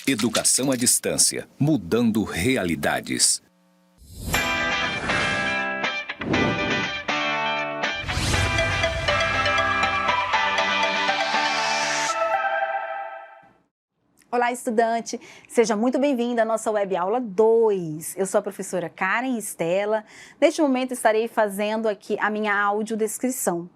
Educação à distância, mudando realidades. Olá, estudante! Seja muito bem-vindo à nossa web aula 2. Eu sou a professora Karen Estela. Neste momento estarei fazendo aqui a minha audiodescrição.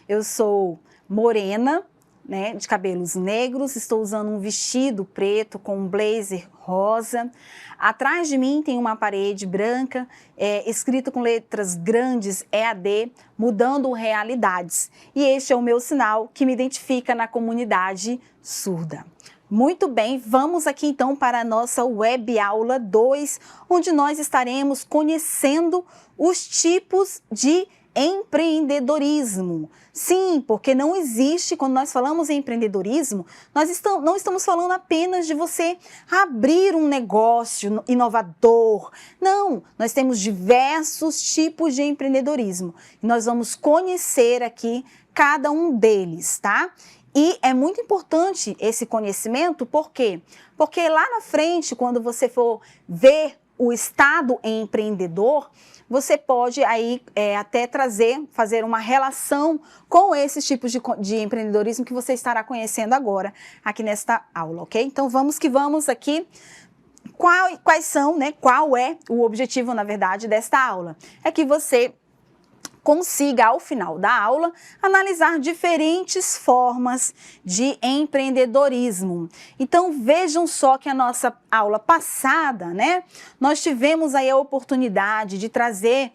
Eu sou morena, né, de cabelos negros, estou usando um vestido preto com um blazer rosa. Atrás de mim tem uma parede branca, escrito com letras grandes EAD, mudando realidades. E este é o meu sinal que me identifica na comunidade surda. Muito bem, vamos aqui então para a nossa web aula 2, onde nós estaremos conhecendo os tipos de empreendedorismo. Sim, porque não existe, quando nós falamos em empreendedorismo, não estamos falando apenas de você abrir um negócio inovador. Não, nós temos diversos tipos de empreendedorismo. E nós vamos conhecer aqui cada um deles, tá? E é muito importante esse conhecimento, por quê? Porque lá na frente, quando você for ver o estado empreendedor, você pode aí até fazer uma relação com esses tipos de empreendedorismo que você estará conhecendo agora, aqui nesta aula, ok? Então vamos que vamos aqui. Quais são, né? Qual é o objetivo, na verdade, desta aula? É que você consiga, ao final da aula, analisar diferentes formas de empreendedorismo. Então, vejam só que a nossa aula passada, né, nós tivemos aí a oportunidade de trazer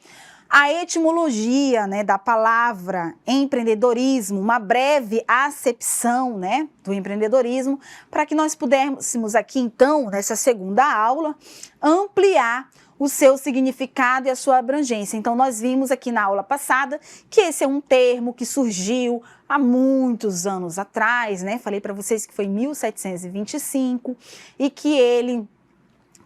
a etimologia, né, da palavra empreendedorismo, uma breve acepção, né, do empreendedorismo, para que nós pudéssemos aqui, então, nessa segunda aula, ampliar o seu significado e a sua abrangência. Então, nós vimos aqui na aula passada que esse é um termo que surgiu há muitos anos atrás, né? Falei para vocês que foi em 1725 e que ele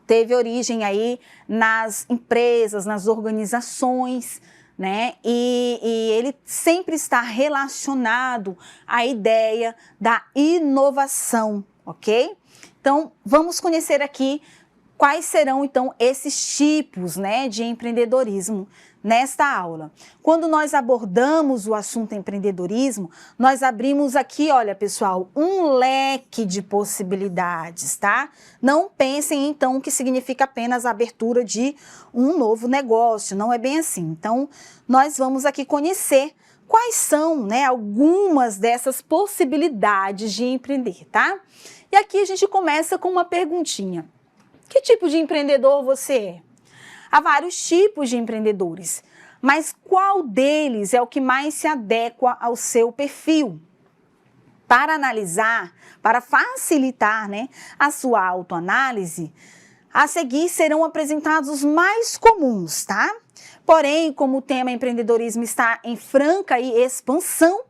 teve origem aí nas empresas, nas organizações, né? E ele sempre está relacionado à ideia da inovação, ok? Então, vamos conhecer aqui quais serão, então, esses tipos, né, de empreendedorismo nesta aula. Quando nós abordamos o assunto empreendedorismo, nós abrimos aqui, olha, pessoal, um leque de possibilidades, tá? Não pensem, então, que significa apenas a abertura de um novo negócio, não é bem assim. Então, nós vamos aqui conhecer quais são, né, algumas dessas possibilidades de empreender, tá? E aqui a gente começa com uma perguntinha. Que tipo de empreendedor você é? Há vários tipos de empreendedores, mas qual deles é o que mais se adequa ao seu perfil? Para analisar, para facilitar, né, a sua autoanálise, a seguir serão apresentados os mais comuns, tá? Porém, como o tema empreendedorismo está em franca expansão,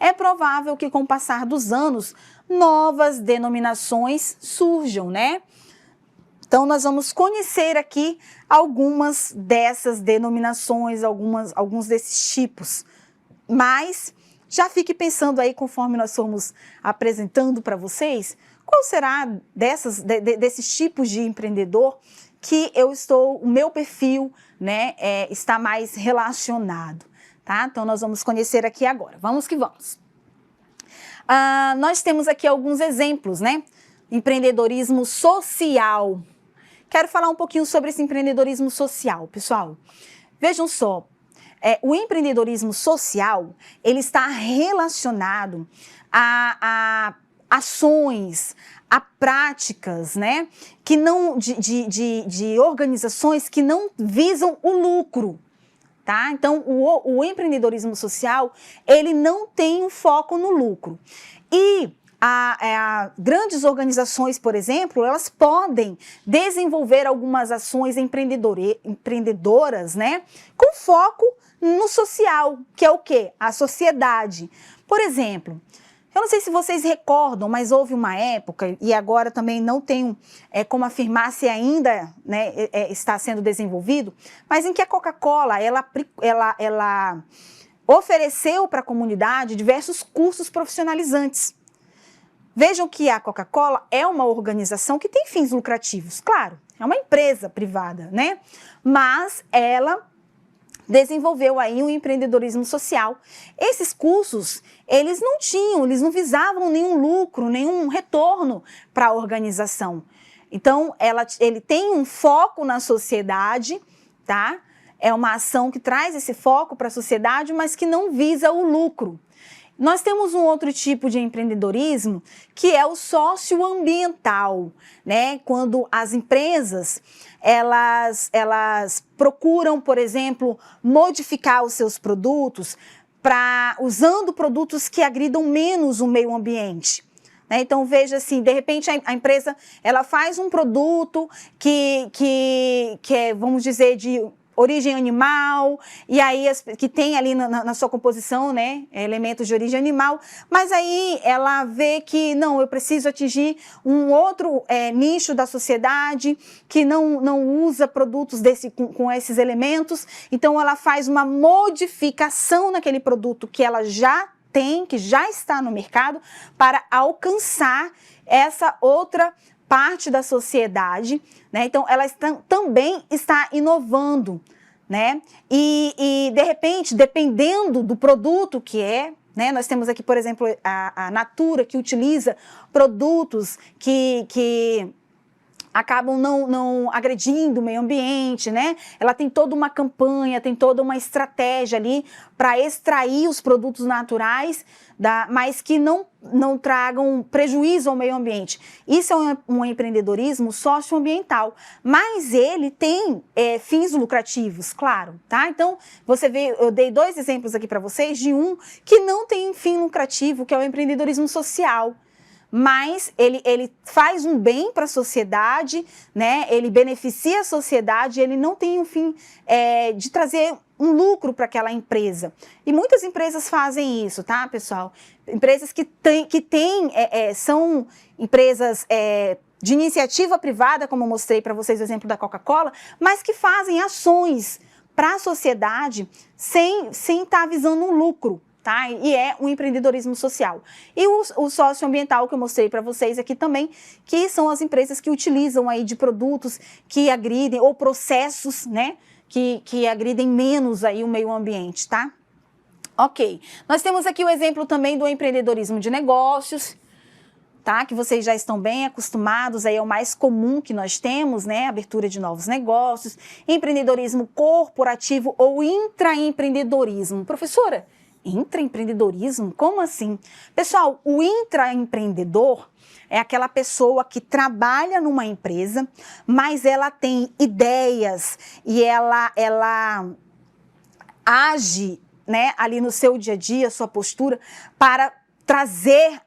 é provável que com o passar dos anos, novas denominações surjam, né? Então, nós vamos conhecer aqui algumas dessas denominações, alguns desses tipos. Mas já fique pensando aí, conforme nós formos apresentando para vocês, qual será desses tipos de empreendedor que o meu perfil, né, está mais relacionado, tá? Então, nós vamos conhecer aqui agora. Vamos que vamos. Nós temos aqui alguns exemplos, né? Empreendedorismo social. Quero falar um pouquinho sobre esse empreendedorismo social, pessoal. Vejam só, o empreendedorismo social, ele está relacionado a ações, a práticas, né, que não, de organizações que não visam o lucro, tá? Então, o empreendedorismo social, ele não tem um foco no lucro. E grandes organizações, por exemplo, elas podem desenvolver algumas ações empreendedoras, né, com foco no social, que é o quê? A sociedade. Por exemplo, eu não sei se vocês recordam, mas houve uma época, e agora também não tenho como afirmar se ainda, né, está sendo desenvolvido, mas em que a Coca-Cola, ela ofereceu para a comunidade diversos cursos profissionalizantes. Vejam que a Coca-Cola é uma organização que tem fins lucrativos, claro, é uma empresa privada, né? Mas ela desenvolveu aí um empreendedorismo social. Esses cursos, eles não visavam nenhum lucro, nenhum retorno para a organização. Então, ele tem um foco na sociedade, tá? É uma ação que traz esse foco para a sociedade, mas que não visa o lucro. Nós temos um outro tipo de empreendedorismo, que é o socioambiental, né? Quando as empresas, elas procuram, por exemplo, modificar os seus produtos usando produtos que agridam menos o meio ambiente. Então, veja assim, de repente a empresa ela faz um produto que é, vamos dizer, de origem animal, e aí que tem ali na sua composição, né, elementos de origem animal, mas aí ela vê que, não, eu preciso atingir um outro nicho da sociedade que não usa produtos com esses elementos, então ela faz uma modificação naquele produto que ela já tem, que já está no mercado, para alcançar essa outra parte da sociedade, né? Então, ela também está inovando, né? E, de repente, dependendo do produto que é, né? Nós temos aqui, por exemplo, a Natura, que utiliza produtos que acabam não agredindo o meio ambiente, né? Ela tem toda uma campanha, tem toda uma estratégia ali para extrair os produtos naturais, mas que não tragam prejuízo ao meio ambiente. Isso é um empreendedorismo socioambiental, mas ele tem fins lucrativos, claro, tá? Então, você vê, eu dei 2 exemplos aqui para vocês de um que não tem fim lucrativo, que é o empreendedorismo social. Mas ele faz um bem para a sociedade, né? Ele beneficia a sociedade, ele não tem um fim de trazer um lucro para aquela empresa. E muitas empresas fazem isso, tá, pessoal? Empresas são empresas de iniciativa privada, como eu mostrei para vocês o exemplo da Coca-Cola, mas que fazem ações para a sociedade sem estar visando um lucro. Tá? E é um empreendedorismo social. E o socioambiental que eu mostrei para vocês aqui também, que são as empresas que utilizam aí de produtos que agridem, ou processos, né, que agridem menos aí o meio ambiente, tá? Ok. Nós temos aqui o exemplo também do empreendedorismo de negócios, tá? Que vocês já estão bem acostumados, aí é o mais comum que nós temos, né? Abertura de novos negócios, empreendedorismo corporativo ou intraempreendedorismo. Professora, intraempreendedorismo? Como assim? Pessoal, o intraempreendedor é aquela pessoa que trabalha numa empresa, mas ela tem ideias e ela age, né, ali no seu dia a dia, sua postura, para trazer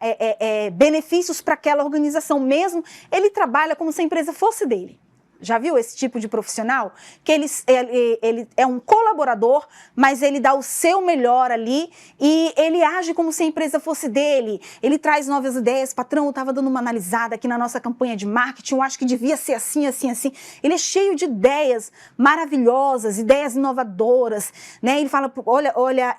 benefícios para aquela organização mesmo. Ele trabalha como se a empresa fosse dele. Já viu esse tipo de profissional? Que ele é um colaborador, mas ele dá o seu melhor ali e ele age como se a empresa fosse dele. Ele traz novas ideias. Patrão, eu estava dando uma analisada aqui na nossa campanha de marketing, eu acho que devia ser assim, assim, assim. Ele é cheio de ideias maravilhosas, ideias inovadoras, né? Ele fala, olha,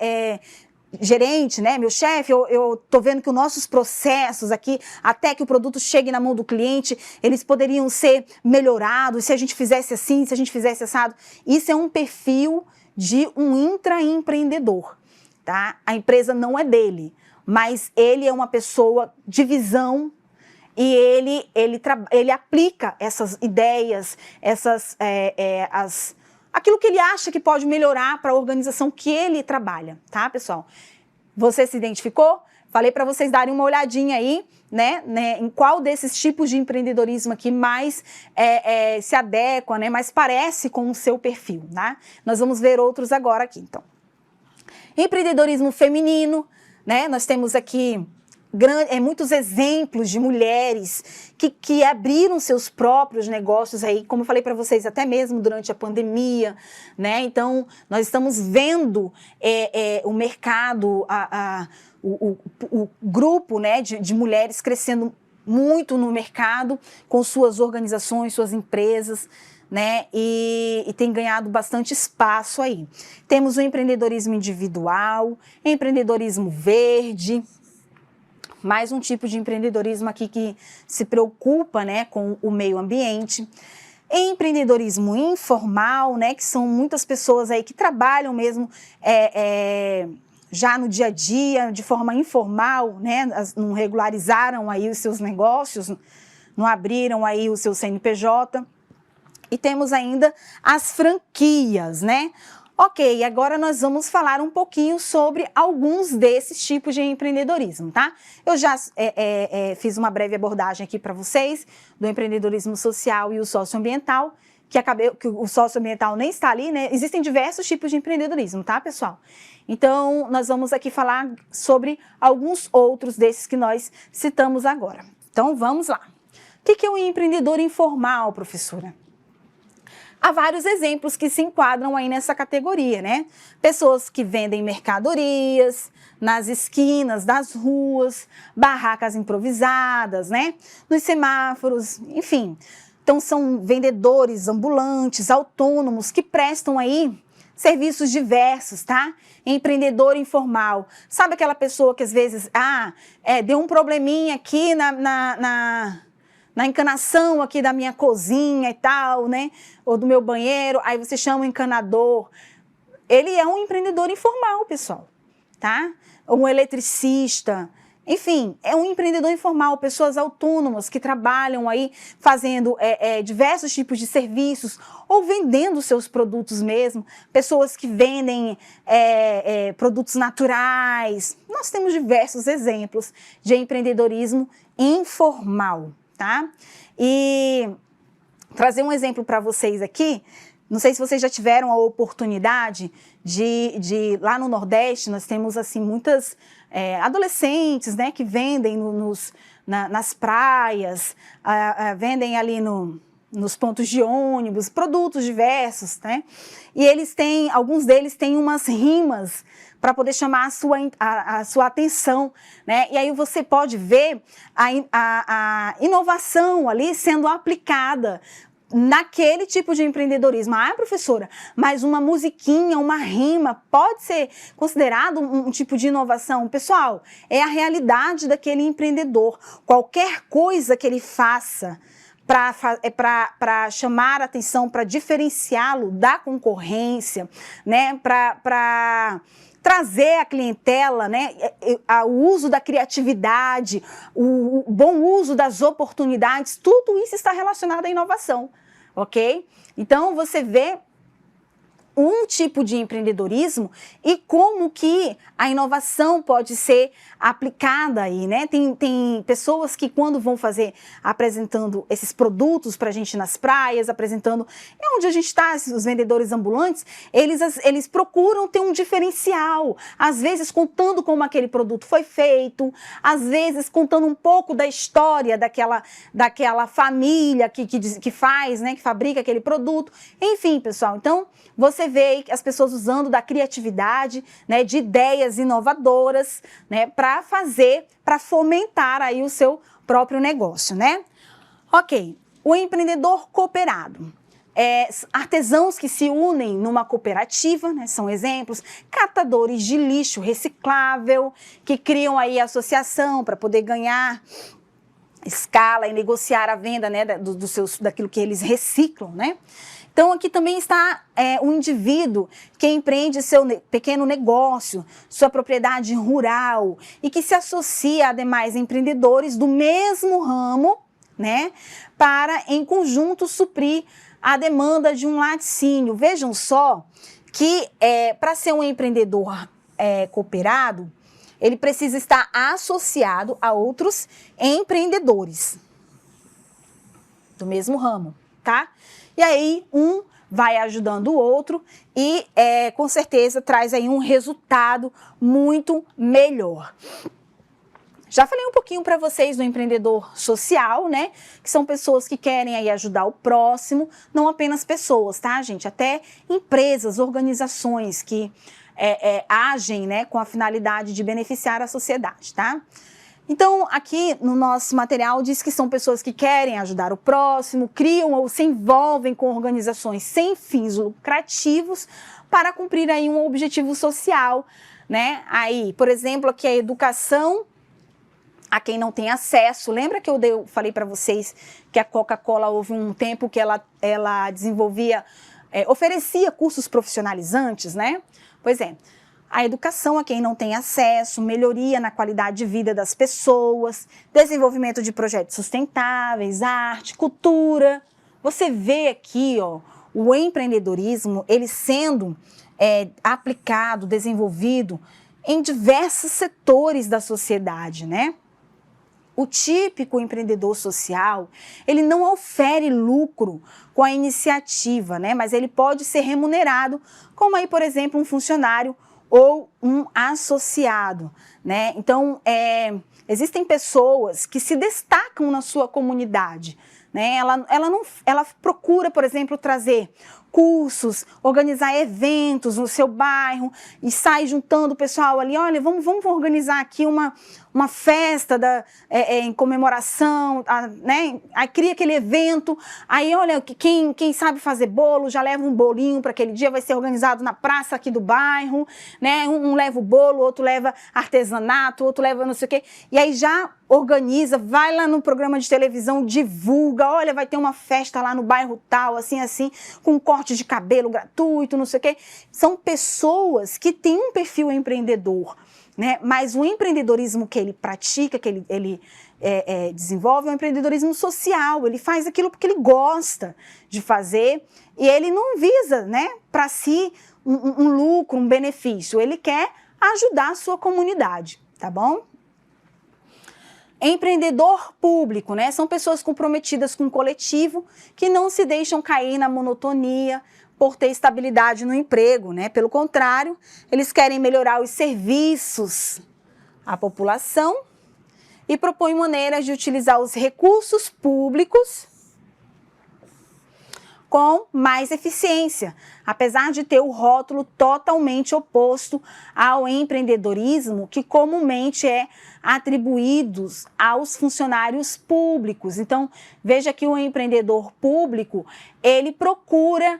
gerente, né, meu chefe, eu tô vendo que os nossos processos aqui, até que o produto chegue na mão do cliente, eles poderiam ser melhorados se a gente fizesse assim, se a gente fizesse assado. Isso é um perfil de um intraempreendedor, tá? A empresa não é dele, mas ele é uma pessoa de visão e ele aplica essas ideias, aquilo que ele acha que pode melhorar para a organização que ele trabalha, tá, pessoal? Você se identificou? Falei para vocês darem uma olhadinha aí, né, em qual desses tipos de empreendedorismo aqui mais se adequa, né, mais parece com o seu perfil, tá? Nós vamos ver outros agora aqui, então. Empreendedorismo feminino, né, nós temos aqui muitos exemplos de mulheres que abriram seus próprios negócios aí, como eu falei para vocês, até mesmo durante a pandemia, né? Então, nós estamos vendo o mercado, o grupo, né, de mulheres crescendo muito no mercado, com suas organizações, suas empresas, né? E tem ganhado bastante espaço aí. Temos o empreendedorismo individual, empreendedorismo verde, mais um tipo de empreendedorismo aqui que se preocupa, né, com o meio ambiente. Empreendedorismo informal, né, que são muitas pessoas aí que trabalham mesmo já no dia a dia, de forma informal, né, não regularizaram aí os seus negócios, não abriram aí o seu CNPJ. E temos ainda as franquias, né? Ok, agora nós vamos falar um pouquinho sobre alguns desses tipos de empreendedorismo, tá? Eu já fiz uma breve abordagem aqui para vocês do empreendedorismo social e o socioambiental, que o socioambiental nem está ali, né? Existem diversos tipos de empreendedorismo, tá, pessoal? Então, nós vamos aqui falar sobre alguns outros desses que nós citamos agora. Então, vamos lá. O que é um empreendedor informal, professora? Há vários exemplos que se enquadram aí nessa categoria, né? Pessoas que vendem mercadorias nas esquinas das ruas, barracas improvisadas, né? Nos semáforos, enfim. Então, são vendedores ambulantes, autônomos, que prestam aí serviços diversos, tá? Empreendedor informal. Sabe aquela pessoa que às vezes, deu um probleminha aqui na encanação aqui da minha cozinha e tal, né? Ou do meu banheiro, aí você chama o encanador. Ele é um empreendedor informal, pessoal, tá? Um eletricista, enfim, é um empreendedor informal, pessoas autônomas que trabalham aí fazendo diversos tipos de serviços ou vendendo seus produtos mesmo, pessoas que vendem produtos naturais. Nós temos diversos exemplos de empreendedorismo informal. Tá? E trazer um exemplo para vocês aqui, não sei se vocês já tiveram a oportunidade de lá no Nordeste, nós temos assim muitas adolescentes, né, que vendem nas praias, vendem ali nos pontos de ônibus, produtos diversos, né? E alguns deles têm umas rimas para poder chamar a sua atenção, né? E aí você pode ver a inovação ali sendo aplicada naquele tipo de empreendedorismo. Professora, mas uma musiquinha, uma rima pode ser considerado um tipo de inovação? Pessoal, é a realidade daquele empreendedor. Qualquer coisa que ele faça para chamar a atenção, para diferenciá-lo da concorrência, né? Para trazer a clientela, né, o uso da criatividade, o bom uso das oportunidades, tudo isso está relacionado à inovação, ok? Então, você vê um tipo de empreendedorismo e como que a inovação pode ser aplicada aí, né? Tem pessoas que quando vão apresentando esses produtos para a gente nas praias, apresentando onde a gente está, os vendedores ambulantes, eles procuram ter um diferencial, às vezes contando como aquele produto foi feito, às vezes contando um pouco da história daquela família que faz, né, que fabrica aquele produto, enfim, pessoal, então você vê as pessoas usando da criatividade, né, de ideias inovadoras, né, para fomentar aí o seu próprio negócio, né? Ok, o empreendedor cooperado. Artesãos que se unem numa cooperativa, né, são exemplos, catadores de lixo reciclável, que criam aí associação para poder ganhar escala e negociar a venda, né, daquilo que eles reciclam, né? Então, aqui também está um indivíduo que empreende seu pequeno negócio, sua propriedade rural e que se associa a demais empreendedores do mesmo ramo, né, para, em conjunto, suprir a demanda de um laticínio. Vejam só que, para ser um empreendedor cooperado, ele precisa estar associado a outros empreendedores do mesmo ramo, tá? E aí, um vai ajudando o outro e, com certeza, traz aí um resultado muito melhor. Já falei um pouquinho para vocês do empreendedor social, né? Que são pessoas que querem aí ajudar o próximo, não apenas pessoas, tá, gente? Até empresas, organizações que agem, né, com a finalidade de beneficiar a sociedade, tá? Então, aqui no nosso material diz que são pessoas que querem ajudar o próximo, criam ou se envolvem com organizações sem fins lucrativos para cumprir aí um objetivo social, né? Aí, por exemplo, aqui a educação a quem não tem acesso. Lembra que eu falei para vocês que a Coca-Cola houve um tempo que ela desenvolvia, oferecia cursos profissionalizantes, né? Pois é, a educação a quem não tem acesso, melhoria na qualidade de vida das pessoas, desenvolvimento de projetos sustentáveis, arte, cultura. Você vê aqui, ó, o empreendedorismo, ele sendo aplicado, desenvolvido em diversos setores da sociedade, né? O típico empreendedor social, ele não ofere lucro com a iniciativa, né? Mas ele pode ser remunerado, como aí, por exemplo, um funcionário ou um associado, né? Então, existem pessoas que se destacam na sua comunidade, né? Ela procura, por exemplo, trazer cursos, organizar eventos no seu bairro e sai juntando o pessoal ali, olha, vamos organizar aqui uma festa em comemoração, né? Aí cria aquele evento, aí olha, quem sabe fazer bolo, já leva um bolinho para aquele dia, vai ser organizado na praça aqui do bairro, né? Um leva o bolo, outro leva artesanato, outro leva não sei o quê, e aí já organiza, vai lá no programa de televisão, divulga, olha, vai ter uma festa lá no bairro tal, assim, com corte de cabelo gratuito, não sei o quê. São pessoas que têm um perfil empreendedor, né? Mas o empreendedorismo que ele pratica, que ele desenvolve, é um empreendedorismo social. Ele faz aquilo porque ele gosta de fazer e ele não visa, né, para si um lucro, um benefício. Ele quer ajudar a sua comunidade, tá bom? Empreendedor público, né? São pessoas comprometidas com o coletivo que não se deixam cair na monotonia por ter estabilidade no emprego, né? Pelo contrário, eles querem melhorar os serviços à população e propõem maneiras de utilizar os recursos públicos com mais eficiência, apesar de ter o rótulo totalmente oposto ao empreendedorismo que comumente é atribuído aos funcionários públicos. Então, veja que o empreendedor público, ele procura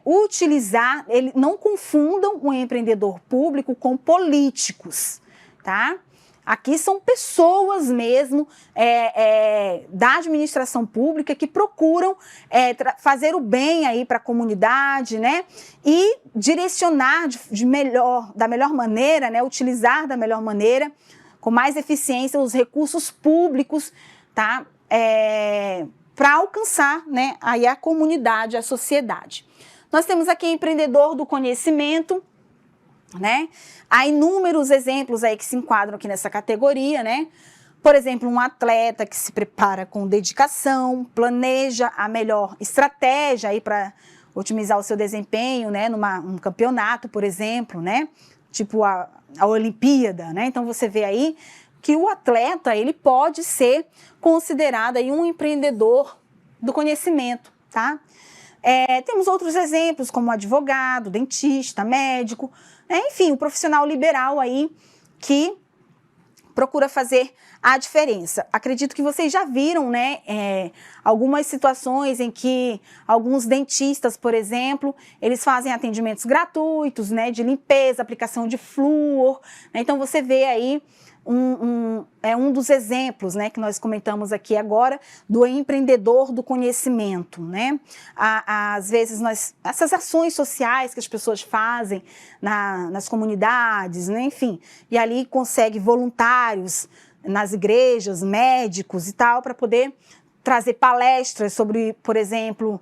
utilizar, não confundam o empreendedor público com políticos, tá? Aqui são pessoas mesmo da administração pública que procuram fazer o bem aí para a comunidade, né? E direcionar da melhor maneira, né? Utilizar da melhor maneira, com mais eficiência, os recursos públicos, tá? Para alcançar, né, aí a comunidade, a sociedade. Nós temos aqui empreendedor do conhecimento, né? Há inúmeros exemplos aí que se enquadram aqui nessa categoria, né? Por exemplo, um atleta que se prepara com dedicação, planeja a melhor estratégia aí para otimizar o seu desempenho, né? Num campeonato, por exemplo, né? Tipo a Olimpíada, né? Então você vê aí que o atleta, ele pode ser considerado aí um empreendedor do conhecimento, tá? Temos outros exemplos como advogado, dentista, médico, enfim, o profissional liberal aí que procura fazer a diferença. Acredito que vocês já viram, né, algumas situações em que alguns dentistas, por exemplo, eles fazem atendimentos gratuitos, né, de limpeza, aplicação de flúor, né? Então você vê aí um dos exemplos, né, que nós comentamos aqui agora, do empreendedor do conhecimento, né? Às vezes essas ações sociais que as pessoas fazem nas comunidades, né, enfim, e ali consegue voluntários nas igrejas, médicos e tal, para poder trazer palestras sobre, por exemplo,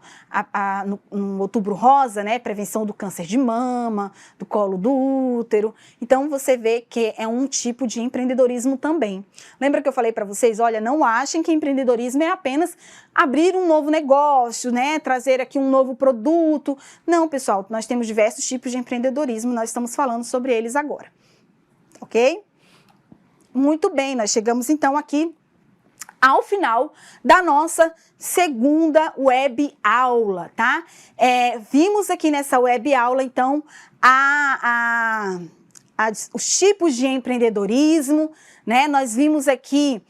no Outubro Rosa, né, prevenção do câncer de mama, do colo do útero. Então, você vê que é um tipo de empreendedorismo também. Lembra que eu falei para vocês, olha, não achem que empreendedorismo é apenas abrir um novo negócio, né, trazer aqui um novo produto. Não, pessoal, nós temos diversos tipos de empreendedorismo, nós estamos falando sobre eles agora. Ok? Muito bem, nós chegamos então aqui ao final da nossa segunda web aula, tá? Vimos aqui nessa web aula, então, os tipos de empreendedorismo, né? Nós vimos aqui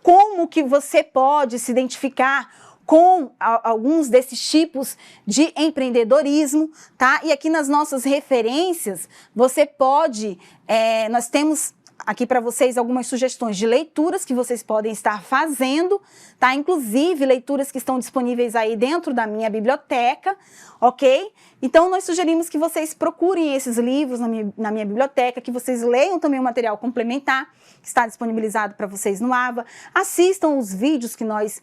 como que você pode se identificar com alguns desses tipos de empreendedorismo, tá? E aqui nas nossas referências, você pode, nós temos aqui para vocês algumas sugestões de leituras que vocês podem estar fazendo, tá? Inclusive leituras que estão disponíveis aí dentro da minha biblioteca, ok? Então nós sugerimos que vocês procurem esses livros na minha biblioteca, que vocês leiam também o material complementar, que está disponibilizado para vocês no AVA, assistam os vídeos que nós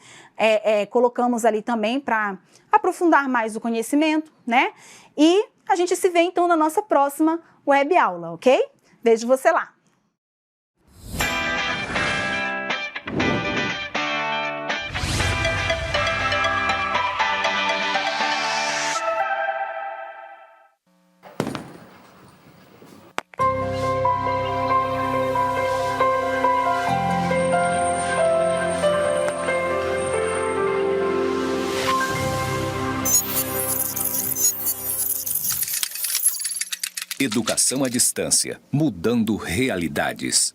colocamos ali também para aprofundar mais o conhecimento, né? E a gente se vê então na nossa próxima web aula, ok? Vejo você lá! Educação à distância, mudando realidades.